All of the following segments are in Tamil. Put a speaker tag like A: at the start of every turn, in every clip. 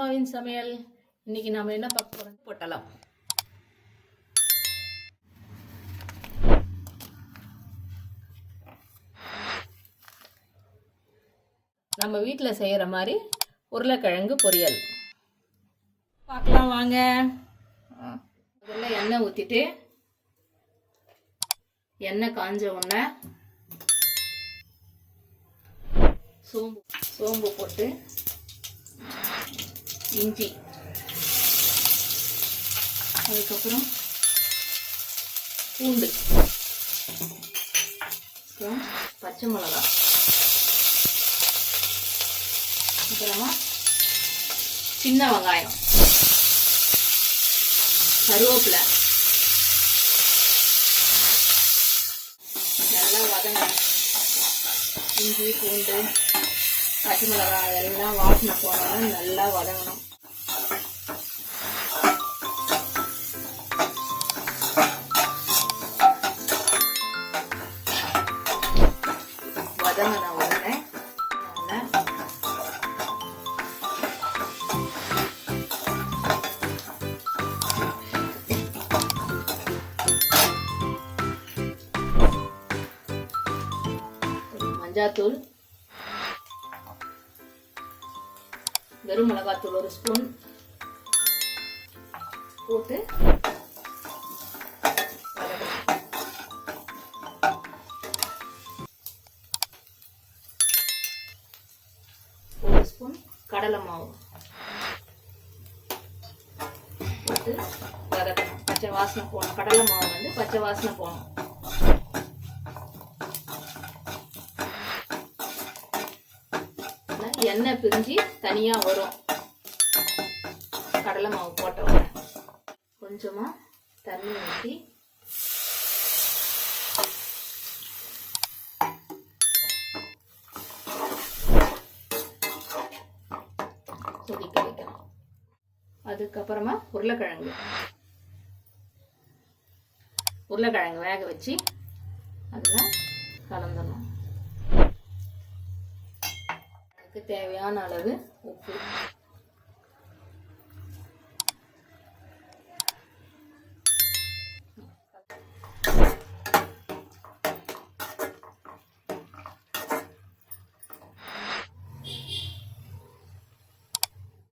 A: அம்மாவின் சமையல். இன்னைக்கு நாம என்ன பார்க்க போறோம்? பொட்டலம். நம்ம வீட்டில் செய்கிற மாதிரி உருளைக்கிழங்கு பொரியல் பார்க்கலாம் வாங்க. முதல்ல எண்ணெய் ஊற்றிட்டு எண்ணெய் காஞ்ச உடனே சோம்பு போட்டு இஞ்சி, அதுக்கப்புறம் பூண்டு, அப்புறம் பச்சை மிளகாய், அப்புறமா சின்ன வெங்காயம், கருவேப்பிலை நல்லா வதங்கணும். இஞ்சி, பூண்டு, பச்சை மிளகாய் எல்லாம் வாசனை போனாலும் நல்லா வதங்கணும். வதங்கின உடனே மஞ்சாத்தூள், வெறும் மிளகாத்தூள் ஒரு ஸ்பூன் போட்டு ஒரு ஸ்பூன் கடலை மாவு போட்டு வதக்கணும். பச்சை வாசனை போகணும். கடலை மாவு வந்து பச்சை வாசனை போகணும். எண்ணெய் பிரிஞ்சு தனியா வரும். கடலை மாவு போட்ட உடனே கொஞ்சமா தண்ணி ஊற்றி கொதிக்க வைக்கணும். அதுக்கப்புறமா உருளைக்கிழங்கு வேக வச்சு அதில் கலந்துடணும். அதுக்கு தேவையான அளவு உப்பு,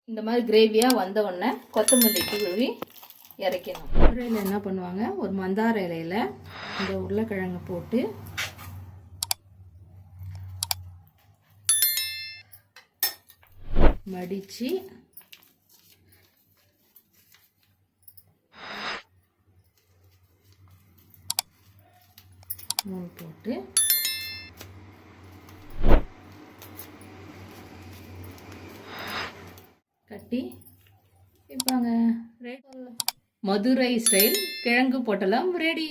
A: இந்த மாதிரி கிரேவியா வந்த உடனே கொத்தமல்லி தூவி இறக்கணும். இலையில என்ன பண்ணுவாங்க, ஒரு மந்தார இலையில இந்த உருளைக்கிழங்கு போட்டு மடிச்சு நூல் போட்டு கட்டி வைப்பாங்க. மதுரை ஸ்டைல் கிழங்கு பொட்டலம் ரெடி.